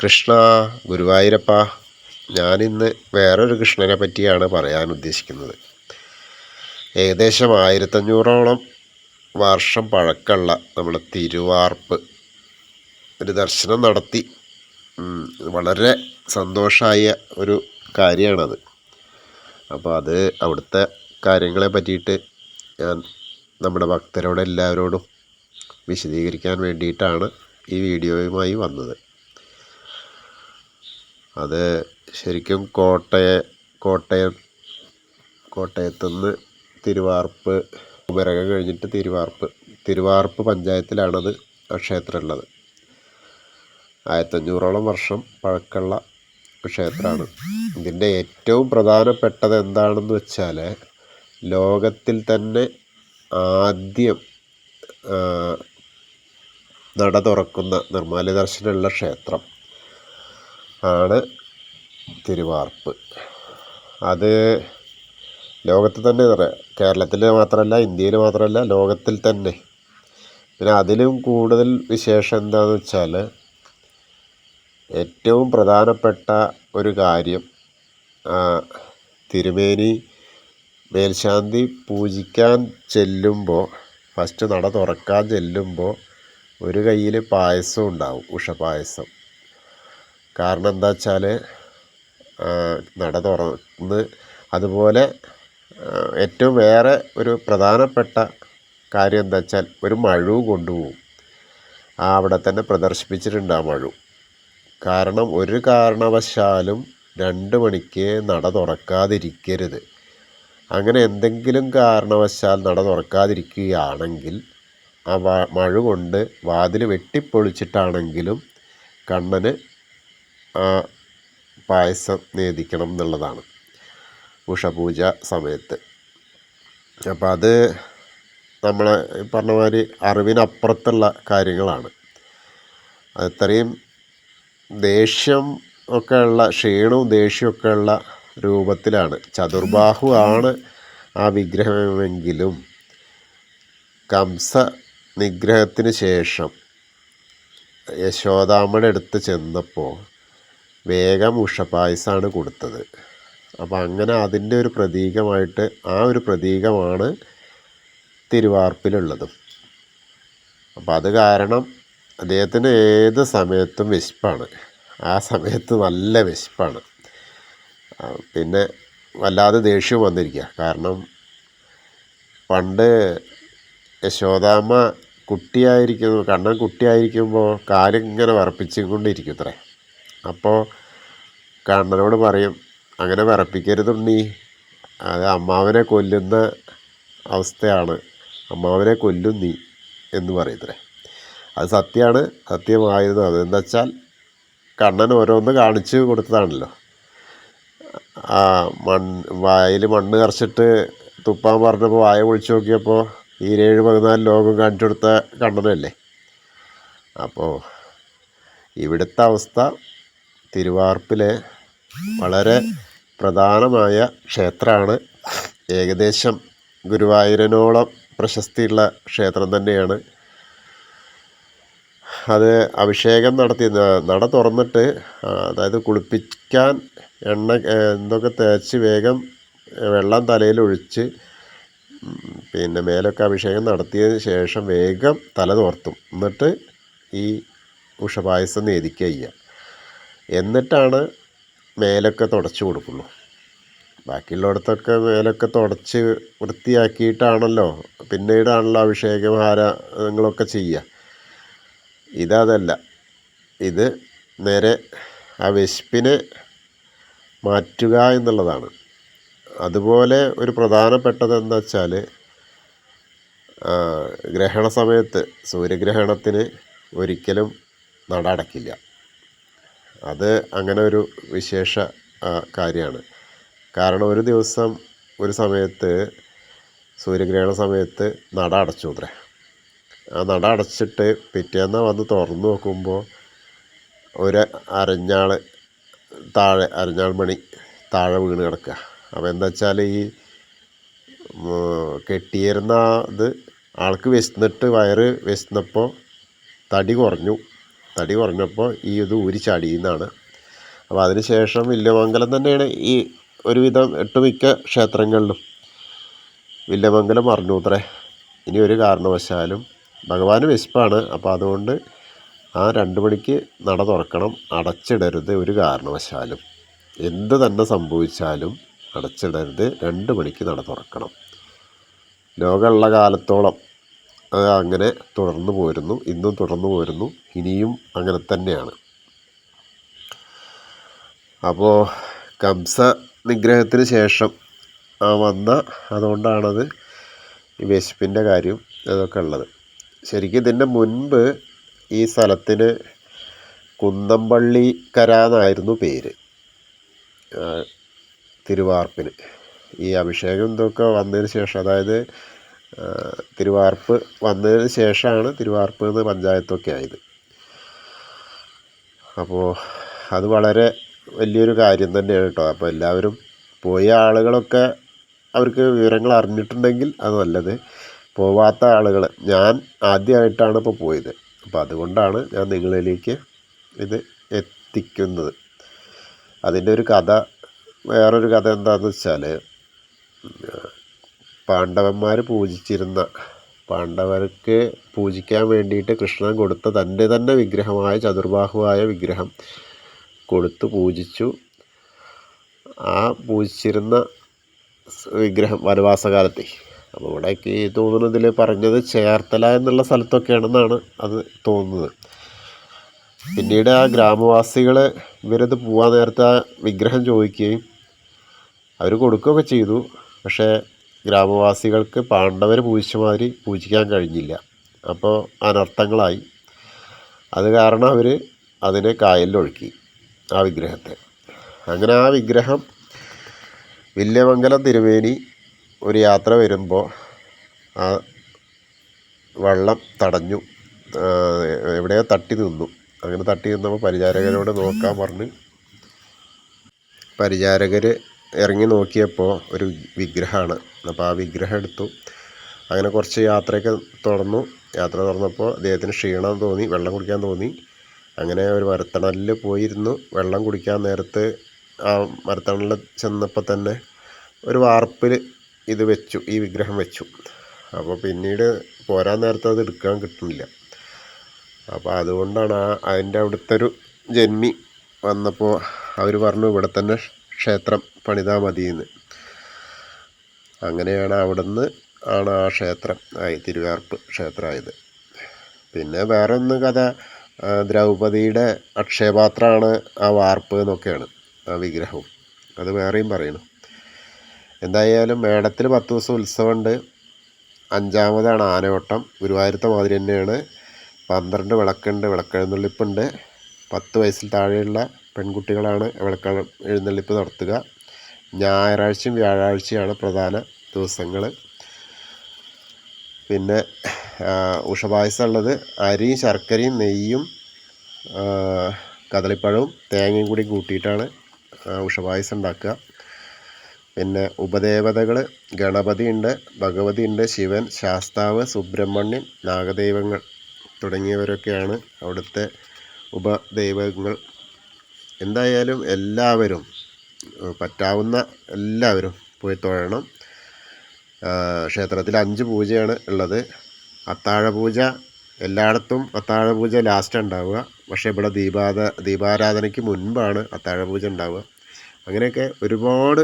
കൃഷ്ണ ഗുരുവായൂരപ്പ. ഞാനിന്ന് വേറൊരു കൃഷ്ണനെ പറ്റിയാണ് പറയാൻ ഉദ്ദേശിക്കുന്നത്. ഏകദേശം 1500ഓളം വർഷം പഴക്കമുള്ള നമ്മുടെ തിരുവാർപ്പ് ഒരു ദർശനം നടത്തി. വളരെ സന്തോഷമായ ഒരു കാര്യമാണത്. അപ്പോൾ അത് അവിടുത്തെ കാര്യങ്ങളെ പറ്റിയിട്ട് ഞാൻ നമ്മുടെ ഭക്തരോടെല്ലാവരോടും വിശദീകരിക്കാൻ വേണ്ടിയിട്ടാണ് ഈ വീഡിയോയുമായി വന്നത്. അത് ശരിക്കും കോട്ടയത്തുനിന്ന് തിരുവാർപ്പ് കുമരകം കഴിഞ്ഞിട്ട് തിരുവാർപ്പ് പഞ്ചായത്തിലാണത് ആ ക്ഷേത്രം ഉള്ളത്. 1500ഓളം വർഷം പഴക്കമുള്ള ക്ഷേത്രമാണ്. ഇതിൻ്റെ ഏറ്റവും പ്രധാനപ്പെട്ടത് എന്താണെന്ന് വെച്ചാൽ, ലോകത്തിൽ തന്നെ ആദ്യം നട തുറക്കുന്ന നിർമ്മാല്യ ദർശനമുള്ള ക്ഷേത്രം ആണ് തിരുവാർപ്പ്. അത് ലോകത്തിൽ തന്നെ കേരളത്തിൽ മാത്രമല്ല, ഇന്ത്യയിൽ മാത്രമല്ല, ലോകത്തിൽ തന്നെ. പിന്നെ അതിലും കൂടുതൽ വിശേഷം എന്താണെന്ന് വെച്ചാൽ, ഏറ്റവും പ്രധാനപ്പെട്ട ഒരു കാര്യം, തിരുമേനി മേൽശാന്തി പൂജിക്കാൻ ചെല്ലുമ്പോൾ, ഫസ്റ്റ് നട തുറക്കാൻ ചെല്ലുമ്പോൾ ഒരു കയ്യിൽ പായസം ഉണ്ടാവും, ഉഷപായസം. കാരണം എന്താ വെച്ചാൽ, നട തുറന്ന് അതുപോലെ ഏറ്റവും വേറെ ഒരു പ്രധാനപ്പെട്ട കാര്യം എന്താ വെച്ചാൽ, ഒരു മഴു കൊണ്ടുപോകും. അവിടെ തന്നെ പ്രദർശിപ്പിച്ചിട്ടുണ്ട് ആ മഴു. കാരണം ഒരു കാരണവശാലും 2 മണിക്ക് നട തുറക്കാതിരിക്കരുത്. അങ്ങനെ എന്തെങ്കിലും കാരണവശാൽ നട തുറക്കാതിരിക്കുകയാണെങ്കിൽ ആ മഴ കൊണ്ട് വാതിൽ വെട്ടിപ്പൊളിച്ചിട്ടാണെങ്കിലും കണ്ണന് പായസം നേദിക്കണം എന്നുള്ളതാണ് ഉഷപൂജ സമയത്ത്. അപ്പം അത് നമ്മളെ പറഞ്ഞ മാതിരി അറിവിനപ്പുറത്തുള്ള കാര്യങ്ങളാണ്. അത്രയും ദേഷ്യം ഒക്കെ ഉള്ള, ക്ഷീണവും ദേഷ്യമൊക്കെ ഉള്ള രൂപത്തിലാണ്. ചതുർബാഹു ആണ് ആ വിഗ്രഹമെങ്കിലും കംസ നിഗ്രഹത്തിന് ശേഷം യശോദാമ്മയുടെ അടുത്ത് ചെന്നപ്പോൾ വേഗം ഉഷപായസമാണ് കൊടുത്തത്. അപ്പം അങ്ങനെ അതിൻ്റെ ഒരു പ്രതീകമായിട്ട്, ആ ഒരു പ്രതീകമാണ് തിരുവാർപ്പിലുള്ളതും. അപ്പം അത് കാരണം അദ്ദേഹത്തിന് ഏത് സമയത്തും വിശപ്പാണ്. ആ സമയത്ത് നല്ല വിശപ്പാണ്. പിന്നെ വല്ലാതെ ദേഷ്യം വന്നിരിക്കുക. കാരണം പണ്ട് യശോദാമ്മ കണ്ണൻ കുട്ടിയായിരിക്കുമ്പോൾ കാലിങ്ങനെ വിറപ്പിച്ചുകൊണ്ടിരിക്കും അത്രേ. അപ്പോൾ കണ്ണനോട് പറയും, അങ്ങനെ വിറപ്പിക്കരുതുണ്ണീ, അത് അമ്മാവനെ കൊല്ലുന്ന അവസ്ഥയാണ്, അമ്മാവനെ കൊല്ലും നീ എന്ന് പറയത്രേ. അത് സത്യമാണ്, സത്യമായിരുന്നു. അതെന്താ വെച്ചാൽ കണ്ണൻ ഓരോന്ന് കാണിച്ചു കൊടുത്തതാണല്ലോ. വായിൽ മണ്ണ് കറച്ചിട്ട് തുപ്പാൻ പറഞ്ഞപ്പോൾ വായ പൊളിച്ച് നോക്കിയപ്പോൾ ഈ 14 ലോകം കാണിച്ചു കൊടുത്ത കണ്ണനല്ലേ. അപ്പോൾ ഇവിടുത്തെ അവസ്ഥ, തിരുവാർപ്പിലെ വളരെ പ്രധാനമായ ക്ഷേത്രമാണ്. ഏകദേശം ഗുരുവായൂരിനോളം പ്രശസ്തിയുള്ള ക്ഷേത്രം തന്നെയാണ്. അത് അഭിഷേകം നടത്തി നട തുറന്നിട്ട്, അതായത് കുളിപ്പിക്കാൻ എണ്ണ എന്തൊക്കെ തേച്ച് വേഗം വെള്ളം തലയിലൊഴിച്ച് പിന്നെ മേലൊക്കെ അഭിഷേകം നടത്തിയതിന് ശേഷം വേഗം തല തോർത്തും. എന്നിട്ട് ഈ ഉഷപായസം നേദിക്കുക ചെയ്യുക. എന്നിട്ടാണ് മേലൊക്കെ തുടച്ച് കൊടുക്കുള്ളൂ. ബാക്കിയുള്ളിടത്തൊക്കെ മേലൊക്കെ തുടച്ച് വൃത്തിയാക്കിയിട്ടാണല്ലോ പിന്നീടാണല്ലോ അഭിഷേകം ഹാരങ്ങളൊക്കെ ചെയ്യുക. ഇതല്ല, ഇത് നേരെ ആ വിശപ്പിനെ മാറ്റുക എന്നുള്ളതാണ്. അതുപോലെ ഒരു പ്രധാനപ്പെട്ടത് എന്താ വെച്ചാൽ, ഗ്രഹണ സമയത്ത്, സൂര്യഗ്രഹണത്തിന് ഒരിക്കലും നട അടക്കില്ല. അത് അങ്ങനെ ഒരു വിശേഷ കാര്യമാണ്. കാരണം ഒരു ദിവസം ഒരു സമയത്ത് സൂര്യഗ്രഹണ സമയത്ത് നട അടച്ചു അത്രേ. ആ നട അടച്ചിട്ട് പിറ്റേന്ന് വന്ന് തുറന്നു നോക്കുമ്പോൾ ഒരു അരഞ്ഞാൾ മണി താഴെ വീണ് കിടക്കുക. അപ്പോൾ എന്താ വെച്ചാൽ, ഈ കെട്ടിയിരുന്ന ഇത് ആൾക്ക് വിശന്നിട്ട് വയറ് വിശന്നപ്പോൾ തടി കുറഞ്ഞു. തടി കുറഞ്ഞപ്പോൾ ഈ ഇത് ഊരിച്ചാടിയെന്നാണ്. അപ്പോൾ അതിന് ശേഷം വില്വമംഗലം തന്നെയാണ് ഈ ഒരുവിധം ഒട്ടുമിക്ക ക്ഷേത്രങ്ങളിലും വില്വമംഗലം മറന്നൂത്രേ. ഇനി ഒരു കാരണവശാലും ഭഗവാന് വിശപ്പാണ്, അപ്പോൾ അതുകൊണ്ട് ആ 2 മണിക്ക് നട തുറക്കണം, അടച്ചിടരുത് ഒരു കാരണവശാലും. എന്ത് തന്നെ സംഭവിച്ചാലും അടച്ചിടരുത്, 2 മണിക്ക് നട തുറക്കണം. ലോകമുള്ള കാലത്തോളം അങ്ങനെ തുടർന്നു പോരുന്നു, ഇന്നും തുടർന്നു പോരുന്നു, ഇനിയും അങ്ങനെ തന്നെയാണ്. അപ്പോൾ കംസ നിഗ്രഹത്തിന് ശേഷം അതുകൊണ്ടാണത് ഈ വിശപ്പിൻ്റെ കാര്യം അതൊക്കെ ഉള്ളത്. ശരിക്കും ഇതിൻ്റെ മുൻപ് ഈ സ്ഥലത്തിന് കുന്നംപള്ളിക്കര എന്നായിരുന്നു പേര്. തിരുവാർപ്പിന് ഈ അഭിഷേകം ഇതൊക്കെ വന്നതിന് ശേഷം, അതായത് തിരുവാർപ്പ് വന്നതിന് ശേഷമാണ് തിരുവാർപ്പ് എന്ന് പഞ്ചായത്തൊക്കെ ആയത്. അപ്പോൾ അത് വളരെ വലിയൊരു കാര്യം തന്നെയാണ് കേട്ടോ. അപ്പോൾ എല്ലാവരും പോയ ആളുകളൊക്കെ അവർക്ക് വിവരങ്ങൾ അറിഞ്ഞിട്ടുണ്ടെങ്കിൽ അത് നല്ലത്. പോവാത്ത ആളുകൾ, ഞാൻ ആദ്യമായിട്ടാണ് ഇപ്പോൾ പോയത്, അപ്പോൾ അതുകൊണ്ടാണ് ഞാൻ നിങ്ങളിലേക്ക് ഇത് എത്തിക്കുന്നത്. അതിൻ്റെ ഒരു കഥ, വേറൊരു കഥ എന്താണെന്ന് വെച്ചാൽ, പാണ്ഡവർക്ക് പൂജിക്കാൻ വേണ്ടിയിട്ട് കൃഷ്ണൻ കൊടുത്ത തൻ്റെ തന്നെ വിഗ്രഹമായ ചതുർബാഹുവായ വിഗ്രഹം കൊടുത്ത് പൂജിച്ചു. ആ പൂജിച്ചിരുന്ന വിഗ്രഹം വനവാസകാലത്തെ, അപ്പോൾ ഇവിടേക്ക് തോന്നുന്നതിൽ പറഞ്ഞത് ചേർത്തല എന്നുള്ള സ്ഥലത്തൊക്കെയാണെന്നാണ് അത് തോന്നുന്നത്. പിന്നീട് ആ ഗ്രാമവാസികൾ ഇവരത് പോകാൻ നേരത്തെ ആ വിഗ്രഹം ചോദിക്കുകയും അവർ കൊടുക്കുകയൊക്കെ ചെയ്തു. പക്ഷേ ഗ്രാമവാസികൾക്ക് പാണ്ഡവർ പൂജിച്ച മാതിരി പൂജിക്കാൻ കഴിഞ്ഞില്ല. അപ്പോൾ അനർത്ഥങ്ങളായി. അത് കാരണം അവർ അതിനെ കായലിലൊഴുക്കി ആ വിഗ്രഹത്തെ. അങ്ങനെ ആ വിഗ്രഹം വില്വമംഗലം തിരുമേനി ഒരു യാത്ര വരുമ്പോൾ ആ വെള്ളം തടഞ്ഞു, എവിടെയോ തട്ടി നിന്നു. അങ്ങനെ തട്ടി നിന്നപ്പോൾ പരിചാരകരോട് നോക്കാൻ പറഞ്ഞ് പരിചാരകർ ഇറങ്ങി നോക്കിയപ്പോൾ ഒരു വിഗ്രഹമാണ്. അപ്പോൾ ആ വിഗ്രഹം എടുത്തു. അങ്ങനെ കുറച്ച് യാത്രയൊക്കെ യാത്ര തുറന്നപ്പോൾ അദ്ദേഹത്തിന് ക്ഷീണം തോന്നി, വെള്ളം കുടിക്കാൻ തോന്നി. അങ്ങനെ ഒരു മരത്തണലിൽ പോയിരുന്നു. വെള്ളം കുടിക്കാൻ നേരത്ത് ആ മരത്തണലിൽ ചെന്നപ്പോൾ തന്നെ ഒരു വാർപ്പിൽ ഇത് വെച്ചു, ഈ വിഗ്രഹം വെച്ചു. അപ്പോൾ പിന്നീട് പോരാൻ നേരത്ത് അത് എടുക്കാൻ കിട്ടുന്നില്ല. അപ്പോൾ അതുകൊണ്ടാണ് അതിൻ്റെ അവിടുത്തെ ഒരു ജന്മി വന്നപ്പോൾ അവർ പറഞ്ഞു ഇവിടെ തന്നെ ക്ഷേത്രം പണിതാൽ മതിയെന്ന്. അങ്ങനെയാണ് അവിടുന്ന് ആണ് ആ ക്ഷേത്രം തിരുവാർപ്പ് ക്ഷേത്രമായത്. പിന്നെ വേറെ ഒന്ന് കഥ, ദ്രൗപദിയുടെ അക്ഷയപാത്രമാണ് ആ വാർപ്പ് എന്നൊക്കെയാണ് ആ വിഗ്രഹവും. അത് വേറെയും പറയണം. എന്തായാലും മേടത്തിൽ 10 ദിവസം ഉത്സവമുണ്ട്. 5-ാമതാണ് ആനയോട്ടം. ഗുരുവായൂരത്തെ മാതിരി തന്നെയാണ്. 12 വിളക്കുണ്ട്, വിളക്കെഴുന്നള്ളിപ്പുണ്ട്. 10 വയസ്സിൽ താഴെയുള്ള പെൺകുട്ടികളാണ് എഴുന്നള്ളിപ്പ് നടത്തുക. ഞായറാഴ്ചയും വ്യാഴാഴ്ചയാണ് പ്രധാന ദിവസങ്ങൾ. പിന്നെ ഉഷപായസം ഉള്ളത് അരിയും ശർക്കരയും നെയ്യും കദളിപ്പഴവും തേങ്ങയും കൂടി കൂട്ടിയിട്ടാണ് ഉഷപായസം ഉണ്ടാക്കുക. പിന്നെ ഉപദേവതകൾ ഗണപതി ഉണ്ട്, ഭഗവതി ഉണ്ട്, ശിവൻ, ശാസ്താവ്, സുബ്രഹ്മണ്യൻ, നാഗദൈവങ്ങൾ തുടങ്ങിയവരൊക്കെയാണ് അവിടുത്തെ ഉപദൈവങ്ങൾ. എന്തായാലും എല്ലാവരും പറ്റാവുന്ന എല്ലാവരും പോയി തൊഴണം. ക്ഷേത്രത്തിൽ 5 പൂജയാണ് ഉള്ളത്. അത്താഴപൂജ എല്ലായിടത്തും അത്താഴപൂജ ലാസ്റ്റ് ഉണ്ടാവുക. പക്ഷേ ഇവിടെ ദീപാരാധനയ്ക്ക് മുൻപാണ് അത്താഴപൂജ ഉണ്ടാവുക. അങ്ങനെയൊക്കെ ഒരുപാട്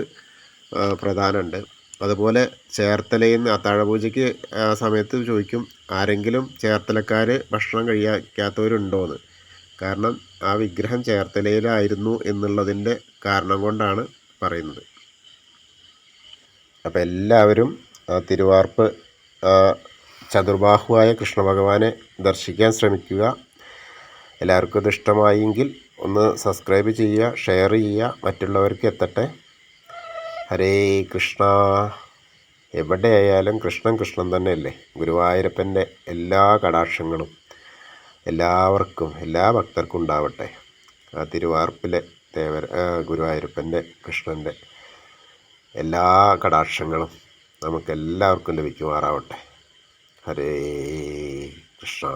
പ്രധാനമുണ്ട്. അതുപോലെ ചേർത്തലയിൽ നിന്ന് അത്താഴപൂജയ്ക്ക് സമയത്ത് ചോദിക്കും, ആരെങ്കിലും ചേർത്തലക്കാർ ഭക്ഷണം കഴിക്കാത്തവരുണ്ടോയെന്ന്. കാരണം ആ വിഗ്രഹം ചേർത്തലയിലായിരുന്നു എന്നുള്ളതിൻ്റെ കാരണം കൊണ്ടാണ് പറയുന്നത്. അപ്പോൾ എല്ലാവരും തിരുവാർപ്പ് ചതുർബാഹുവായ കൃഷ്ണഭഗവാനെ ദർശിക്കാൻ ശ്രമിക്കുക. എല്ലാവർക്കും ഇത് ഇഷ്ടമായെങ്കിൽ ഒന്ന് സബ്സ്ക്രൈബ് ചെയ്യുക, ഷെയർ ചെയ്യുക, മറ്റുള്ളവർക്ക് എത്തട്ടെ. ഹരേ കൃഷ്ണ. എവിടെയായാലും കൃഷ്ണൻ കൃഷ്ണൻ തന്നെയല്ലേ. ഗുരുവായൂരപ്പൻ്റെ എല്ലാ കടാക്ഷങ്ങളും എല്ലാവർക്കും, എല്ലാ ഭക്തർക്കും ഉണ്ടാവട്ടെ. ആ തിരുവാർപ്പിലെ ഗുരുവായൂരപ്പൻ്റെ കൃഷ്ണൻ്റെ എല്ലാ കടാക്ഷങ്ങളും നമുക്കെല്ലാവർക്കും ലഭിക്കുമാറാവട്ടെ. ഹരേ കൃഷ്ണ.